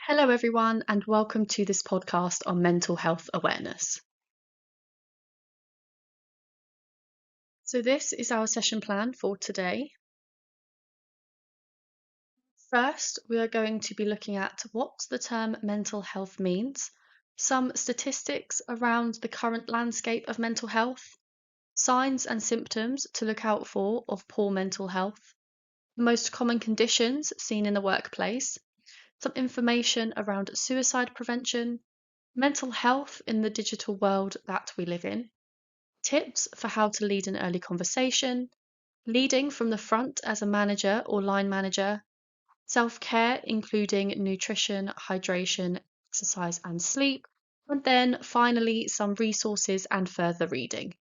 Hello, everyone, and welcome to this podcast on mental health awareness. So, this is our session plan for today. First, we are going to be looking at what the term mental health means, some statistics around the current landscape of mental health, signs and symptoms to look out for of poor mental health, the most common conditions seen in the workplace, some information around suicide prevention, mental health in the digital world that we live in, tips for how to lead an early conversation, leading from the front as a manager or line manager, self-care, including nutrition, hydration, exercise, and sleep, and then finally some resources and further reading.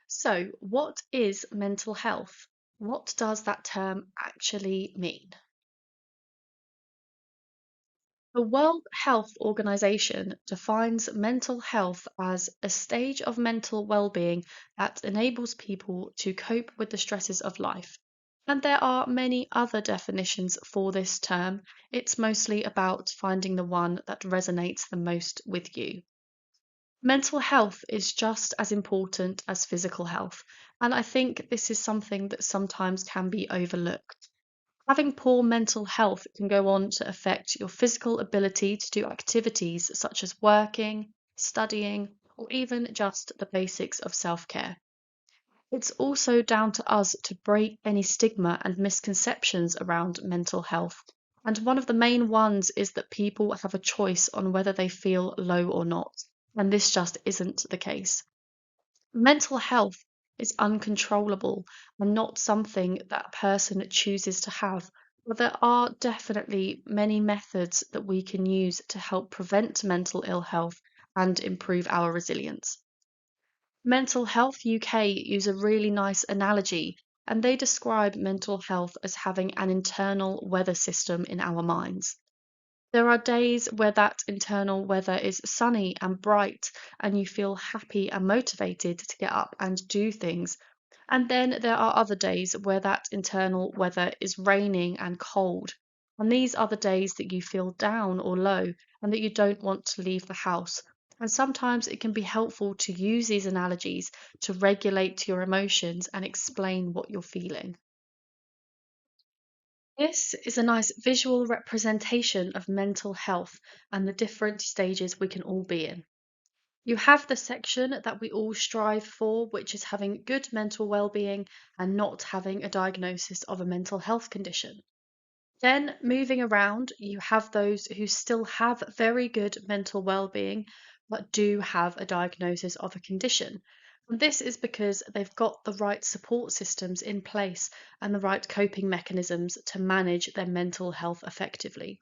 So, what is mental health? What does that term actually mean? The World Health Organization defines mental health as a stage of mental well-being that enables people to cope with the stresses of life. And there are many other definitions for this term. It's mostly about finding the one that resonates the most with you. Mental health is just as important as physical health, and I think this is something that sometimes can be overlooked. Having poor mental health can go on to affect your physical ability to do activities such as working, studying, or even just the basics of self-care. It's also down to us to break any stigma and misconceptions around mental health. And one of the main ones is that people have a choice on whether they feel low or not. And this just isn't the case. Mental health is uncontrollable and not something that person chooses to have. But there are definitely many methods that we can use to help prevent mental ill health and improve our resilience. Mental Health UK use a really nice analogy, and they describe mental health as having an internal weather system in our minds. There are days where that internal weather is sunny and bright, and you feel happy and motivated to get up and do things. And then there are other days where that internal weather is raining and cold. And these are the days that you feel down or low and that you don't want to leave the house. And sometimes it can be helpful to use these analogies to regulate your emotions and explain what you're feeling. This is a nice visual representation of mental health and the different stages we can all be in. You have the section that we all strive for, which is having good mental well-being and not having a diagnosis of a mental health condition. Then, moving around, you have those who still have very good mental well-being but do have a diagnosis of a condition. And this is because they've got the right support systems in place and the right coping mechanisms to manage their mental health effectively.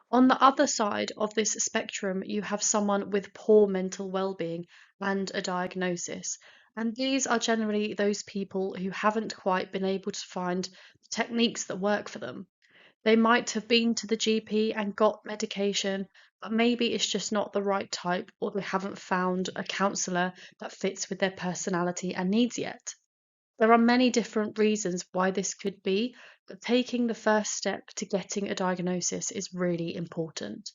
On the other side of this spectrum, you have someone with poor mental well-being and a diagnosis. And these are generally those people who haven't quite been able to find the techniques that work for them. They might have been to the GP and got medication, but maybe it's just not the right type, or they haven't found a counsellor that fits with their personality and needs yet. There are many different reasons why this could be, but taking the first step to getting a diagnosis is really important.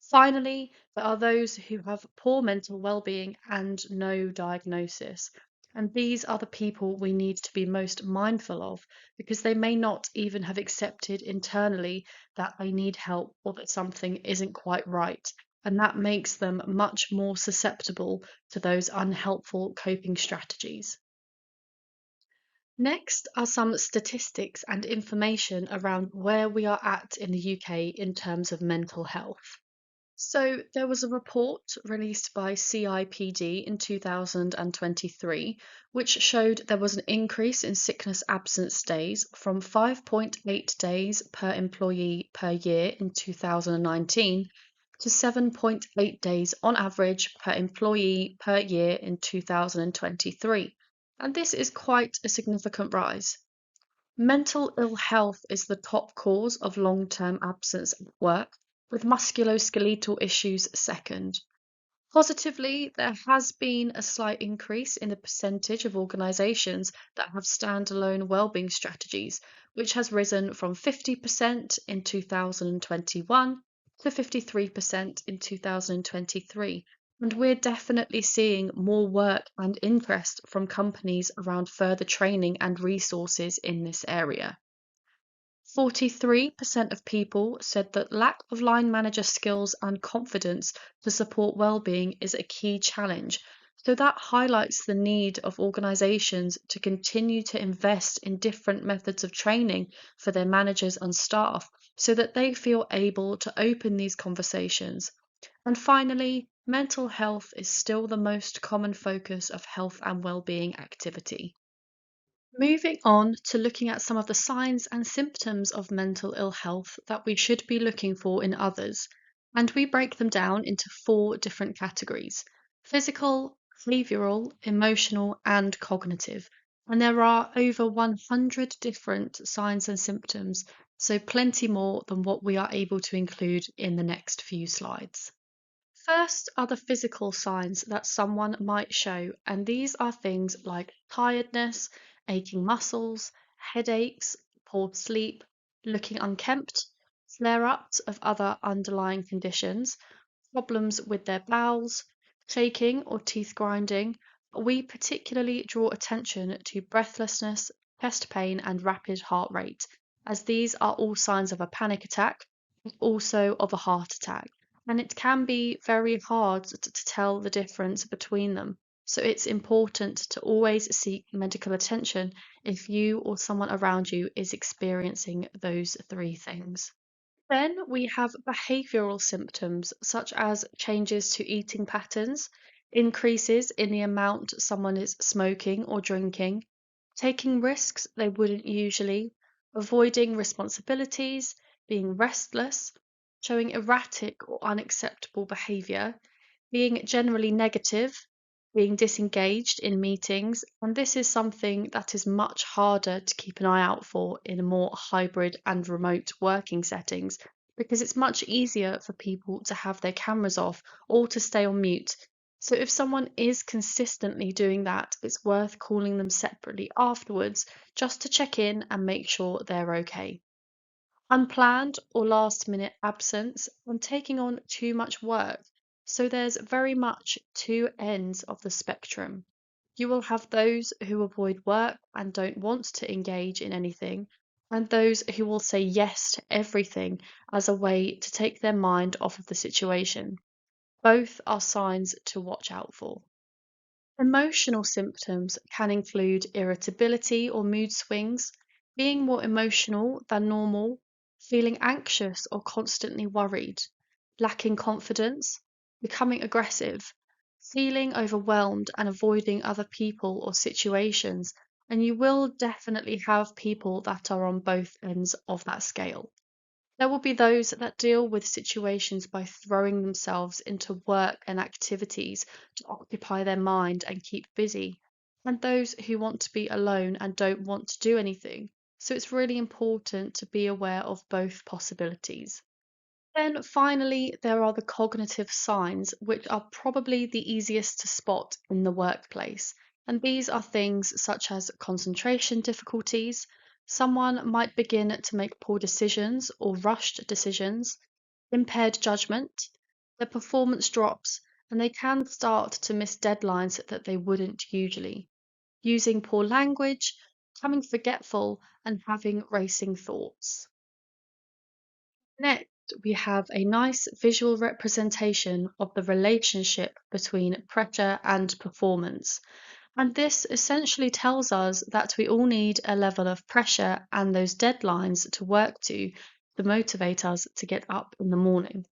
Finally, there are those who have poor mental well-being and no diagnosis. And these are the people we need to be most mindful of because they may not even have accepted internally that they need help or that something isn't quite right. And that makes them much more susceptible to those unhelpful coping strategies. Next are some statistics and information around where we are at in the UK in terms of mental health. So, there was a report released by CIPD in 2023, which showed there was an increase in sickness absence days from 5.8 days per employee per year in 2019 to 7.8 days on average per employee per year in 2023. And this is quite a significant rise. Mental ill health is the top cause of long-term absence at work, with musculoskeletal issues second. Positively, there has been a slight increase in the percentage of organisations that have standalone wellbeing strategies, which has risen from 50% in 2021 to 53% in 2023. And we're definitely seeing more work and interest from companies around further training and resources in this area. 43% of people said that lack of line manager skills and confidence to support well-being is a key challenge. So that highlights the need of organizations to continue to invest in different methods of training for their managers and staff so that they feel able to open these conversations. And finally, mental health is still the most common focus of health and well-being activity. Moving on to looking at some of the signs and symptoms of mental ill health that we should be looking for in others, and we break them down into 4 different categories: physical, behavioral, emotional, and cognitive. And there are over 100 different signs and symptoms, so plenty more than what we are able to include in the next few slides. First are the physical signs that someone might show, and these are things like tiredness, aching muscles, headaches, poor sleep, looking unkempt, flare-ups of other underlying conditions, problems with their bowels, shaking or teeth grinding. We particularly draw attention to breathlessness, chest pain, and rapid heart rate, as these are all signs of a panic attack, but also of a heart attack. And it can be very hard to tell the difference between them. So it's important to always seek medical attention if you or someone around you is experiencing those 3 things. Then we have behavioral symptoms such as changes to eating patterns, increases in the amount someone is smoking or drinking, taking risks they wouldn't usually, avoiding responsibilities, being restless, showing erratic or unacceptable behavior, being generally negative, being disengaged in meetings, and this is something that is much harder to keep an eye out for in more hybrid and remote working settings because it's much easier for people to have their cameras off or to stay on mute. So if someone is consistently doing that, it's worth calling them separately afterwards just to check in and make sure they're okay. Unplanned or last minute absence and taking on too much work. So there's very much 2 ends of the spectrum. You will have those who avoid work and don't want to engage in anything, and those who will say yes to everything as a way to take their mind off of the situation. Both are signs to watch out for. Emotional symptoms can include irritability or mood swings, being more emotional than normal, feeling anxious or constantly worried, lacking confidence, becoming aggressive, feeling overwhelmed and avoiding other people or situations. And you will definitely have people that are on both ends of that scale. There will be those that deal with situations by throwing themselves into work and activities to occupy their mind and keep busy, and those who want to be alone and don't want to do anything. So it's really important to be aware of both possibilities. Then finally, there are the cognitive signs, which are probably the easiest to spot in the workplace. And these are things such as concentration difficulties. Someone might begin to make poor decisions or rushed decisions, impaired judgment, their performance drops, and they can start to miss deadlines that they wouldn't usually, using poor language, becoming forgetful, and having racing thoughts. Next, we have a nice visual representation of the relationship between pressure and performance. And this essentially tells us that we all need a level of pressure and those deadlines to work to motivate us to get up in the morning.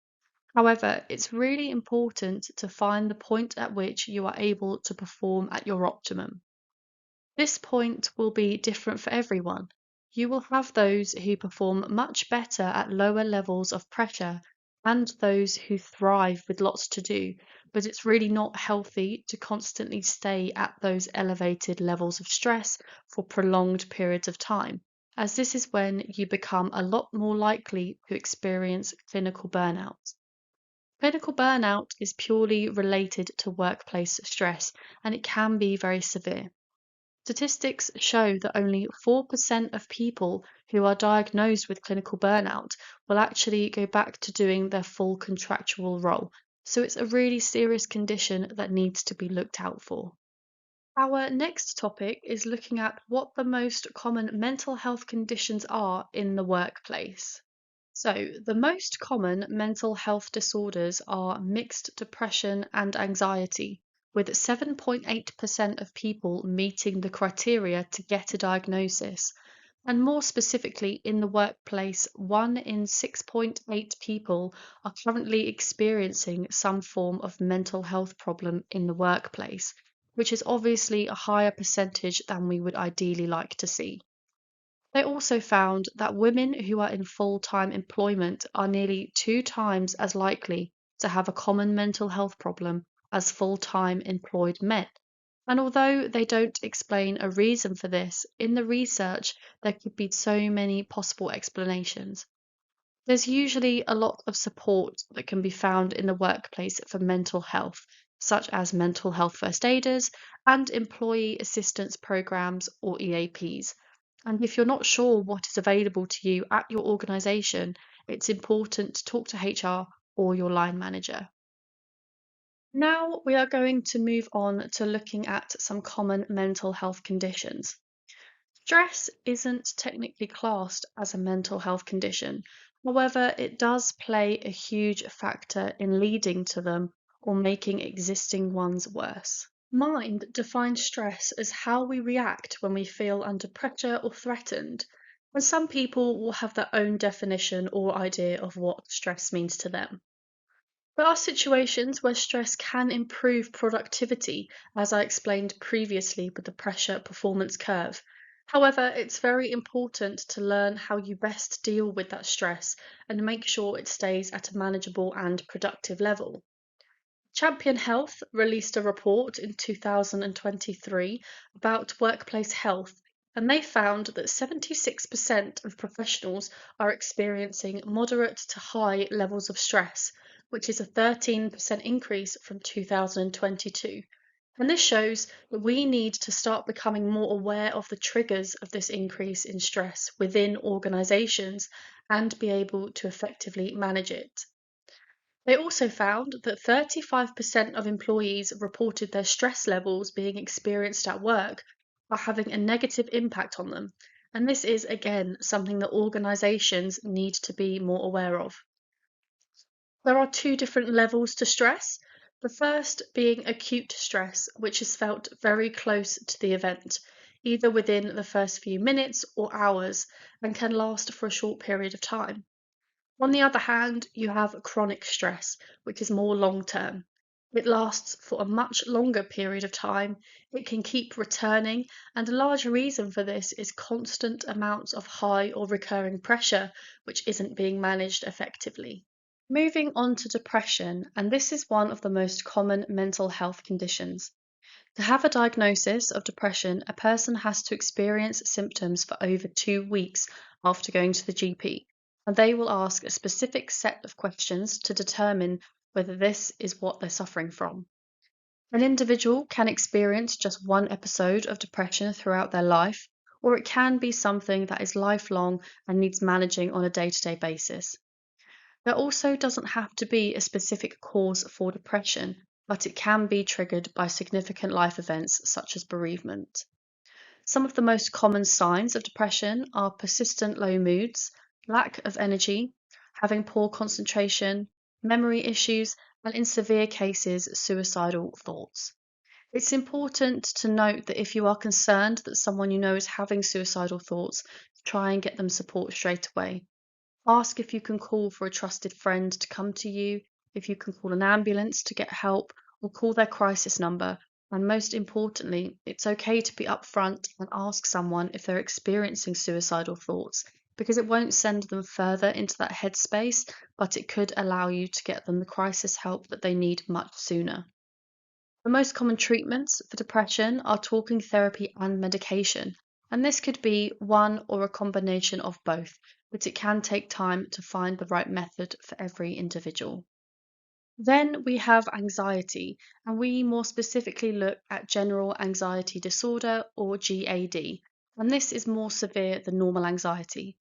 However, it's really important to find the point at which you are able to perform at your optimum. This point will be different for everyone. You will have those who perform much better at lower levels of pressure and those who thrive with lots to do, but it's really not healthy to constantly stay at those elevated levels of stress for prolonged periods of time, as this is when you become a lot more likely to experience clinical burnout. Clinical burnout is purely related to workplace stress and it can be very severe. Statistics show that only 4% of people who are diagnosed with clinical burnout will actually go back to doing their full contractual role. So it's a really serious condition that needs to be looked out for. Our next topic is looking at what the most common mental health conditions are in the workplace. So, the most common mental health disorders are mixed depression and anxiety, with 7.8% of people meeting the criteria to get a diagnosis. And more specifically, in the workplace, 1 in 6.8 people are currently experiencing some form of mental health problem in the workplace, which is obviously a higher percentage than we would ideally like to see. They also found that women who are in full-time employment are nearly 2 times as likely to have a common mental health problem as full-time employed men. And although they don't explain a reason for this, in the research there could be so many possible explanations. There's usually a lot of support that can be found in the workplace for mental health, such as mental health first aiders and employee assistance programs or EAPs. And if you're not sure what is available to you at your organization, it's important to talk to HR or your line manager. Now we are going to move on to looking at some common mental health conditions. Stress isn't technically classed as a mental health condition. However, it does play a huge factor in leading to them or making existing ones worse. Mind defines stress as how we react when we feel under pressure or threatened, and some people will have their own definition or idea of what stress means to them. There are situations where stress can improve productivity, as I explained previously with the pressure performance curve. However, it's very important to learn how you best deal with that stress and make sure it stays at a manageable and productive level. Champion Health released a report in 2023 about workplace health, and they found that 76% of professionals are experiencing moderate to high levels of stress, which is a 13% increase from 2022. And this shows that we need to start becoming more aware of the triggers of this increase in stress within organizations and be able to effectively manage it. They also found that 35% of employees reported their stress levels being experienced at work are having a negative impact on them. And this is, again, something that organizations need to be more aware of. There are 2 different levels to stress. The first being acute stress, which is felt very close to the event, either within the first few minutes or hours, and can last for a short period of time. On the other hand, you have chronic stress, which is more long term. It lasts for a much longer period of time. It can keep returning, and a large reason for this is constant amounts of high or recurring pressure, which isn't being managed effectively. Moving on to depression, and this is one of the most common mental health conditions. To have a diagnosis of depression, a person has to experience symptoms for over 2 weeks after going to the GP, and they will ask a specific set of questions to determine whether this is what they're suffering from. An individual can experience just one episode of depression throughout their life, or it can be something that is lifelong and needs managing on a day-to-day basis. There also doesn't have to be a specific cause for depression, but it can be triggered by significant life events such as bereavement. Some of the most common signs of depression are persistent low moods, lack of energy, having poor concentration, memory issues, and in severe cases, suicidal thoughts. It's important to note that if you are concerned that someone you know is having suicidal thoughts, try and get them support straight away. Ask if you can call for a trusted friend to come to you, if you can call an ambulance to get help, or call their crisis number. And most importantly, it's okay to be upfront and ask someone if they're experiencing suicidal thoughts, because it won't send them further into that headspace, but it could allow you to get them the crisis help that they need much sooner. The most common treatments for depression are talking therapy and medication, and this could be one or a combination of both, but it can take time to find the right method for every individual. Then we have anxiety, and we more specifically look at general anxiety disorder or GAD, and this is more severe than normal anxiety.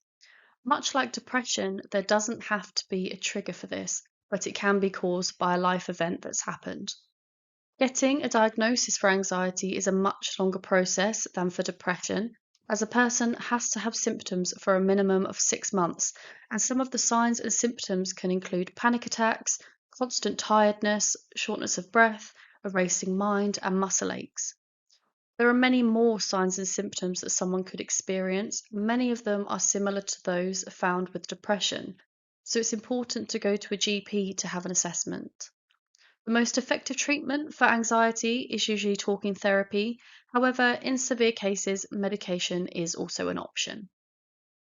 Much like depression, there doesn't have to be a trigger for this, but it can be caused by a life event that's happened. Getting a diagnosis for anxiety is a much longer process than for depression, as a person has to have symptoms for a minimum of 6 months, and some of the signs and symptoms can include panic attacks, constant tiredness, shortness of breath, a racing mind, and muscle aches. There are many more signs and symptoms that someone could experience. Many of them are similar to those found with depression, so it's important to go to a GP to have an assessment. The most effective treatment for anxiety is usually talking therapy. However, in severe cases, medication is also an option.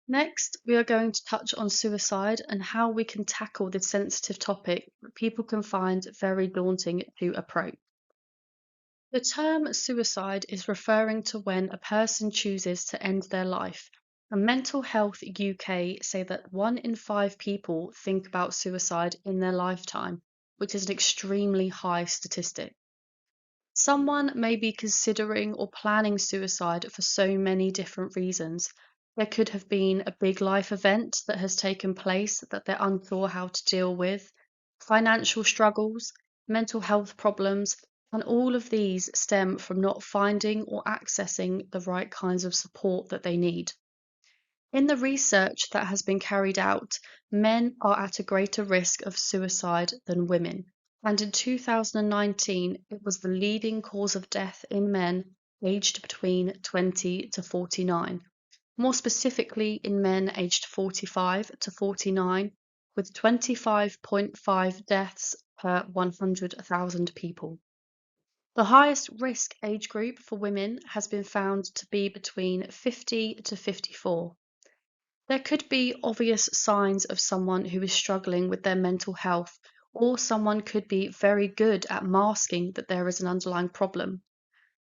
Next, we are going to touch on suicide and how we can tackle this sensitive topic that people can find very daunting to approach. The term suicide is referring to when a person chooses to end their life. And Mental Health UK say that 1 in 5 people think about suicide in their lifetime, which is an extremely high statistic. Someone may be considering or planning suicide for so many different reasons. There could have been a big life event that has taken place that they're unsure how to deal with, financial struggles, mental health problems, and all of these stem from not finding or accessing the right kinds of support that they need. In the research that has been carried out, men are at a greater risk of suicide than women, and in 2019 it was the leading cause of death in men aged between 20 to 49, more specifically in men aged 45 to 49, with 25.5 deaths per 100,000 people. The highest risk age group for women has been found to be between 50 to 54. There could be obvious signs of someone who is struggling with their mental health, or someone could be very good at masking that there is an underlying problem.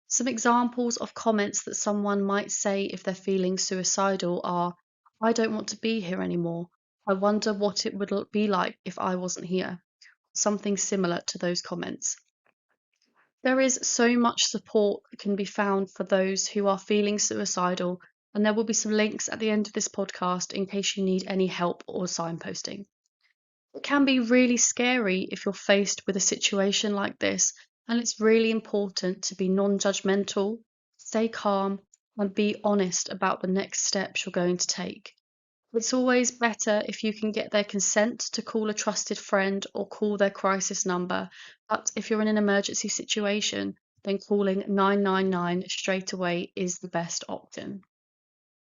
Some examples of comments that someone might say if they're feeling suicidal are, "I don't want to be here anymore. I wonder what it would be like if I wasn't here." Something similar to those comments. There is so much support that can be found for those who are feeling suicidal, and there will be some links at the end of this podcast in case you need any help or signposting. It can be really scary if you're faced with a situation like this, and it's really important to be non judgmental, stay calm, and be honest about the next steps you're going to take. It's always better if you can get their consent to call a trusted friend or call their crisis number, but if you're in an emergency situation, then calling 999 straight away is the best option.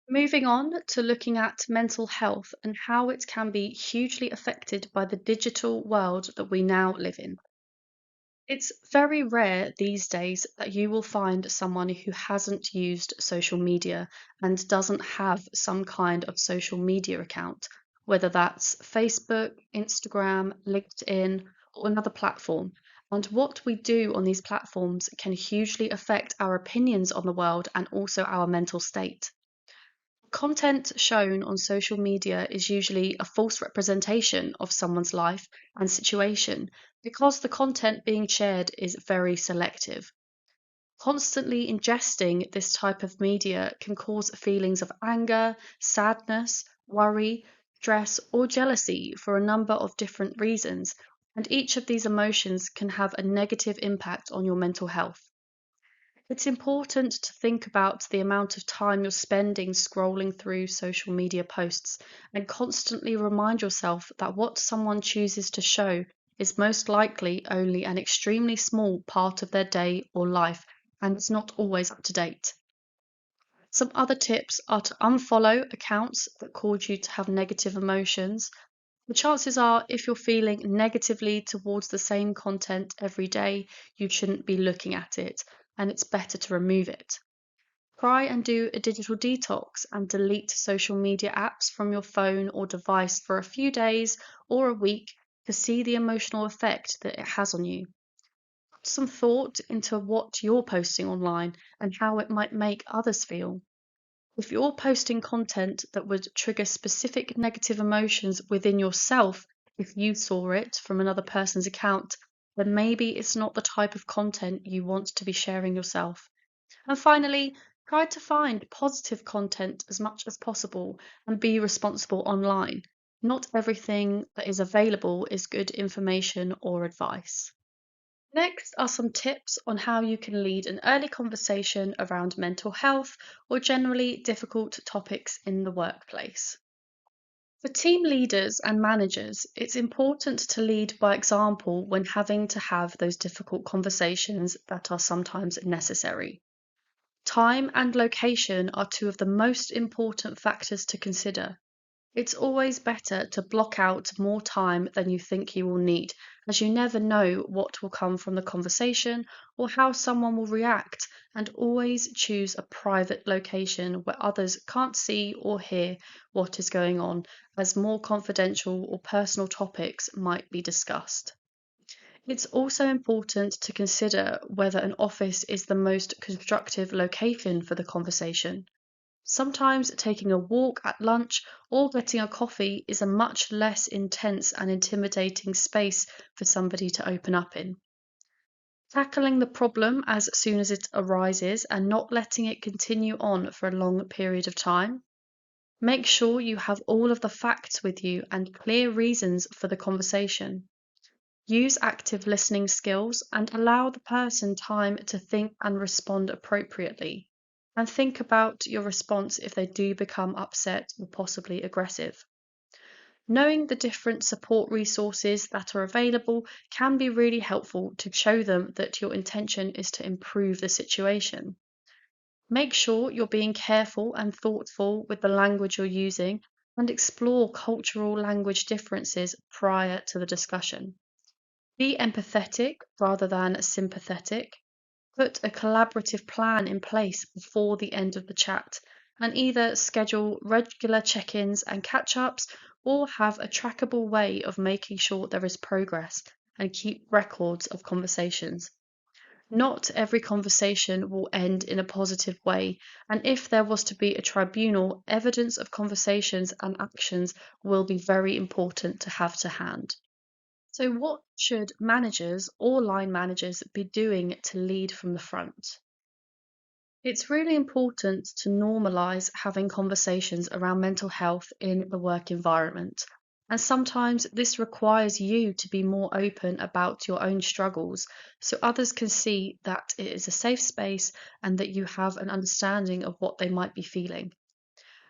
Moving on to looking at mental health and how it can be hugely affected by the digital world that we now live in. It's very rare these days that you will find someone who hasn't used social media and doesn't have some kind of social media account, whether that's Facebook, Instagram, LinkedIn, or another platform. And what we do on these platforms can hugely affect our opinions on the world and also our mental state. Content shown on social media is usually a false representation of someone's life and situation because the content being shared is very selective. Constantly ingesting this type of media can cause feelings of anger, sadness, worry, stress, or jealousy for a number of different reasons, and each of these emotions can have a negative impact on your mental health. It's important to think about the amount of time you're spending scrolling through social media posts and constantly remind yourself that what someone chooses to show is most likely only an extremely small part of their day or life, and it's not always up to date. Some other tips are to unfollow accounts that cause you to have negative emotions. The chances are, if you're feeling negatively towards the same content every day, you shouldn't be looking at it, and it's better to remove it. Try and do a digital detox and delete social media apps from your phone or device for a few days or a week to see the emotional effect that it has on you. Put some thought into what you're posting online and how it might make others feel. If you're posting content that would trigger specific negative emotions within yourself, If you saw it from another person's account, then maybe it's not the type of content you want to be sharing yourself. And finally, try to find positive content as much as possible and be responsible online. Not everything that is available is good information or advice. Next are some tips on how you can lead an early conversation around mental health or generally difficult topics in the workplace. For team leaders and managers, it's important to lead by example when having to have those difficult conversations that are sometimes necessary. Time and location are two of the most important factors to consider. It's always better to block out more time than you think you will need, as you never know what will come from the conversation or how someone will react, and always choose a private location where others can't see or hear what is going on, as more confidential or personal topics might be discussed. It's also important to consider whether an office is the most constructive location for the conversation. Sometimes taking a walk at lunch or getting a coffee is a much less intense and intimidating space for somebody to open up in. Tackling the problem as soon as it arises and not letting it continue on for a long period of time. Make sure you have all of the facts with you and clear reasons for the conversation. Use active listening skills and allow the person time to think and respond appropriately. And think about your response if they do become upset or possibly aggressive. Knowing the different support resources that are available can be really helpful to show them that your intention is to improve the situation. Make sure you're being careful and thoughtful with the language you're using and explore cultural language differences prior to the discussion. Be empathetic rather than sympathetic. Put a collaborative plan in place before the end of the chat and either schedule regular check ins and catch ups or have a trackable way of making sure there is progress and keep records of conversations. Not every conversation will end in a positive way, and if there was to be a tribunal, evidence of conversations and actions will be very important to have to hand. So, what should managers or line managers be doing to lead from the front? It's really important to normalize having conversations around mental health in the work environment. And sometimes this requires you to be more open about your own struggles so others can see that it is a safe space and that you have an understanding of what they might be feeling.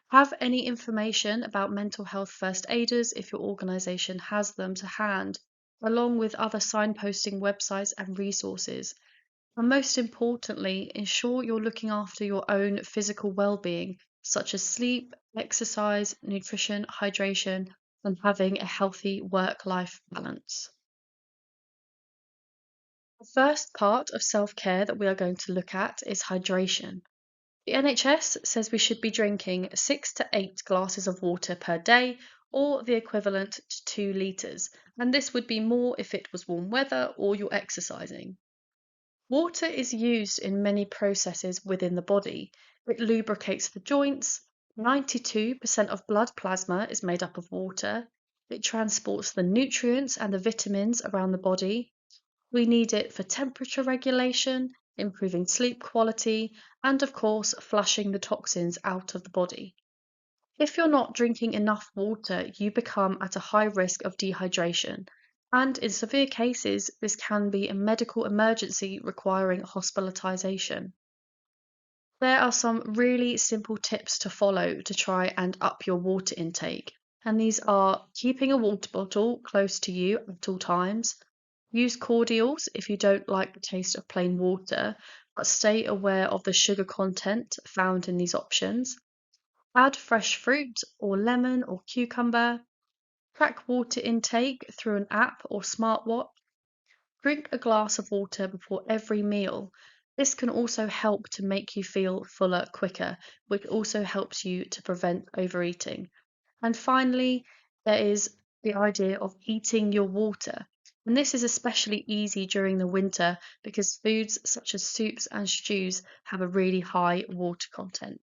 Have any information about mental health first aiders if your organization has them to hand, along with other signposting websites and resources. And most importantly, ensure you're looking after your own physical well-being, such as sleep, exercise, nutrition, hydration, and having a healthy work-life balance. The first part of self-care that we are going to look at is hydration. The NHS says we should be drinking 6 to 8 glasses of water per day, or the equivalent to 2 litres, and this would be more if it was warm weather or you're exercising. Water is used in many processes within the body. It lubricates the joints. 92% of blood plasma is made up of water. It transports the nutrients and the vitamins around the body. We need it for temperature regulation, improving sleep quality, and of course, flushing the toxins out of the body. If you're not drinking enough water, you become at a high risk of dehydration, and in severe cases, this can be a medical emergency requiring hospitalization. There are some really simple tips to follow to try and up your water intake, and these are keeping a water bottle close to you at all times. Use cordials if you don't like the taste of plain water, but stay aware of the sugar content found in these options. Add fresh fruit or lemon or cucumber. Track water intake through an app or smartwatch. Drink a glass of water before every meal. This can also help to make you feel fuller quicker, which also helps you to prevent overeating. And finally, there is the idea of eating your water. And this is especially easy during the winter because foods such as soups and stews have a really high water content.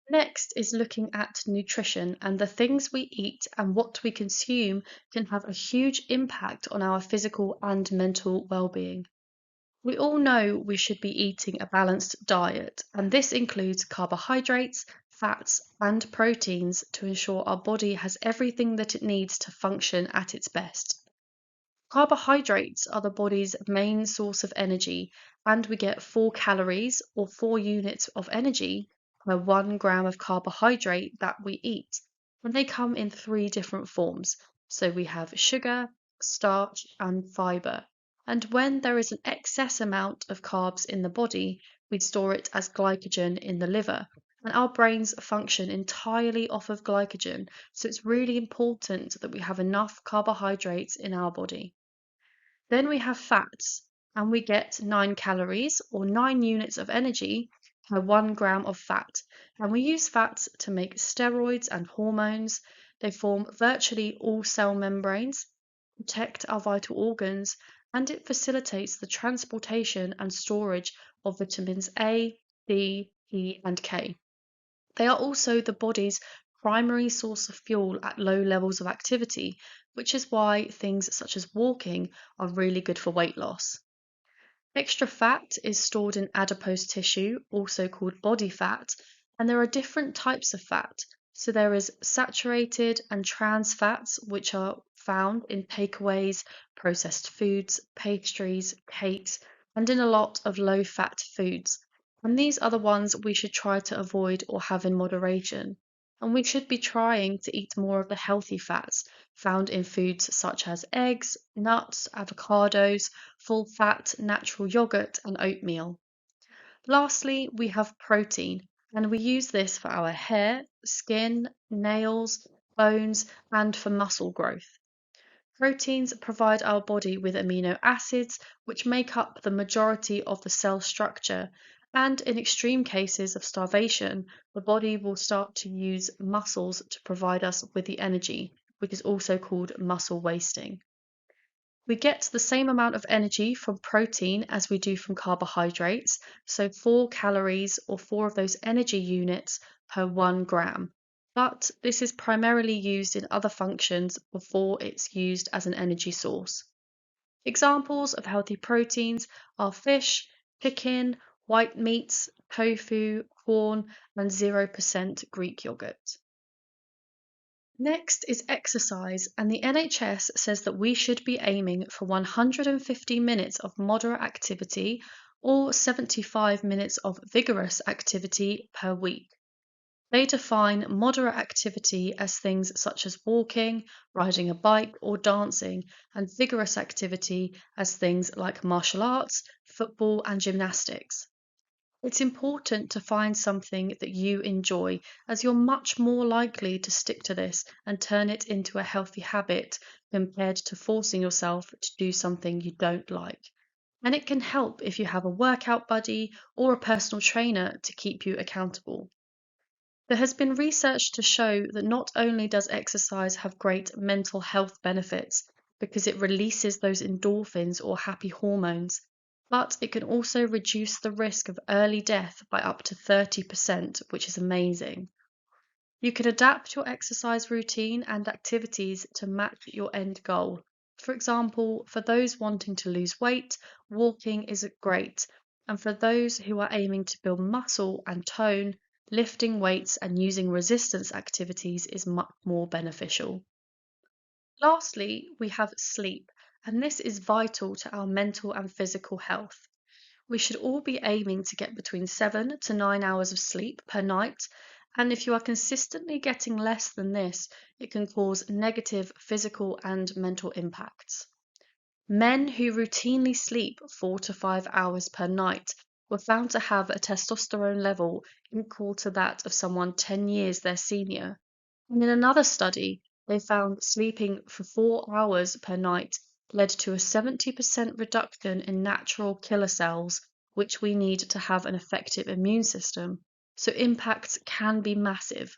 Next is looking at nutrition, and the things we eat and what we consume can have a huge impact on our physical and mental well-being. We all know we should be eating a balanced diet, and this includes carbohydrates, fats, and proteins to ensure our body has everything that it needs to function at its best. Carbohydrates are the body's main source of energy, and we get 4 calories or 4 units of energy per 1 gram of carbohydrate that we eat. And they come in 3 different forms. So we have sugar, starch, and fiber. And when there is an excess amount of carbs in the body, we store it as glycogen in the liver. And our brains function entirely off of glycogen, so it's really important that we have enough carbohydrates in our body. Then we have fats, and we get 9 calories or 9 units of energy per 1 gram of fat. And we use fats to make steroids and hormones. They form virtually all cell membranes, protect our vital organs, and it facilitates the transportation and storage of vitamins A, D, E, and K. They are also the body's primary source of fuel at low levels of activity, which is why things such as walking are really good for weight loss. Extra fat is stored in adipose tissue, also called body fat, and there are different types of fat. So there is saturated and trans fats, which are found in takeaways, processed foods, pastries, cakes, and in a lot of low-fat foods. And these are the ones we should try to avoid or have in moderation. And we should be trying to eat more of the healthy fats found in foods such as eggs, nuts, avocados, full-fat natural yogurt, and oatmeal. Lastly, we have protein, and we use this for our hair, skin, nails, bones, and for muscle growth. Proteins provide our body with amino acids, which make up the majority of the cell structure, and in extreme cases of starvation, the body will start to use muscles to provide us with the energy, which is also called muscle wasting. We get the same amount of energy from protein as we do from carbohydrates, so 4 calories or 4 of those energy units per 1 gram. But this is primarily used in other functions before it's used as an energy source. Examples of healthy proteins are fish, chicken, white meats, tofu, corn, and 0% Greek yogurt. Next is exercise, and the NHS says that we should be aiming for 150 minutes of moderate activity or 75 minutes of vigorous activity per week. They define moderate activity as things such as walking, riding a bike, or dancing, and vigorous activity as things like martial arts, football, and gymnastics. It's important to find something that you enjoy, as you're much more likely to stick to this and turn it into a healthy habit compared to forcing yourself to do something you don't like. And it can help if you have a workout buddy or a personal trainer to keep you accountable. There has been research to show that not only does exercise have great mental health benefits because it releases those endorphins or happy hormones, but it can also reduce the risk of early death by up to 30%, which is amazing. You can adapt your exercise routine and activities to match your end goal. For example, for those wanting to lose weight, walking is great, and for those who are aiming to build muscle and tone, lifting weights and using resistance activities is much more beneficial. Lastly, we have sleep, and this is vital to our mental and physical health. We should all be aiming to get between 7 to 9 hours of sleep per night, and if you are consistently getting less than this, it can cause negative physical and mental impacts. Men who routinely sleep 4 to 5 hours per night were found to have a testosterone level equal to that of someone 10 years their senior. And in another study, they found sleeping for 4 hours per night led to a 70% reduction in natural killer cells, which we need to have an effective immune system. So impacts can be massive.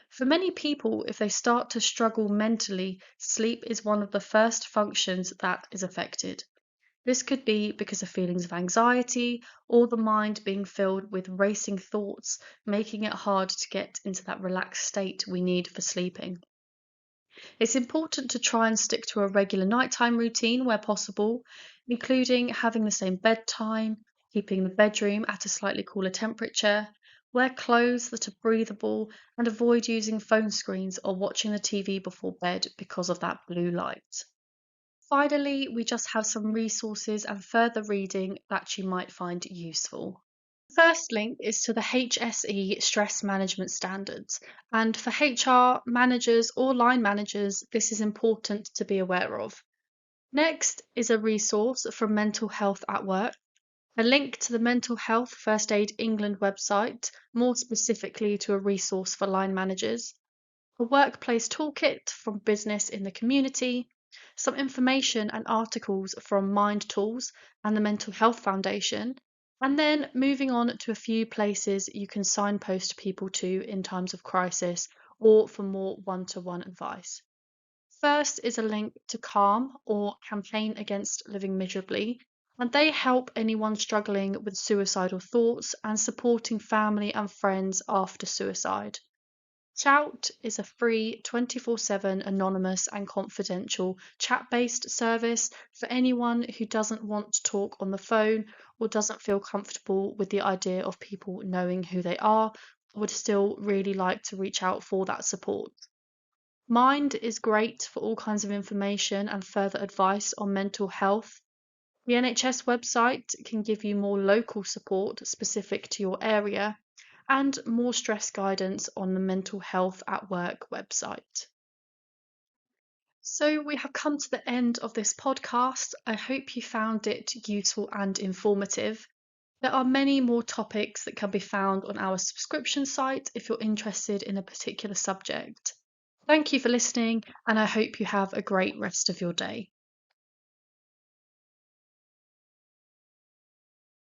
For many people, if they start to struggle mentally, sleep is one of the first functions that is affected. This could be because of feelings of anxiety or the mind being filled with racing thoughts, making it hard to get into that relaxed state we need for sleeping. It's important to try and stick to a regular nighttime routine where possible, including having the same bedtime, keeping the bedroom at a slightly cooler temperature, wear clothes that are breathable, and avoid using phone screens or watching the TV before bed because of that blue light. Finally, we just have some resources and further reading that you might find useful. First link is to the HSE Stress Management Standards, and for HR managers or line managers, this is important to be aware of. Next is a resource from Mental Health at Work, a link to the Mental Health First Aid England website, more specifically to a resource for line managers, a workplace toolkit from Business in the Community, some information and articles from Mind Tools and the Mental Health Foundation, and then moving on to a few places you can signpost people to in times of crisis or for more one-to-one advice. First is a link to Calm or Campaign Against Living Miserably, and they help anyone struggling with suicidal thoughts and supporting family and friends after suicide. Shout is a free 24/7 anonymous and confidential chat-based service for anyone who doesn't want to talk on the phone or doesn't feel comfortable with the idea of people knowing who they are, but would still really like to reach out for that support. Mind is great for all kinds of information and further advice on mental health. The NHS website can give you more local support specific to your area and more stress guidance on the Mental Health at Work website. So, we have come to the end of this podcast. I hope you found it useful and informative. There are many more topics that can be found on our subscription site if you're interested in a particular subject. Thank you for listening, and I hope you have a great rest of your day.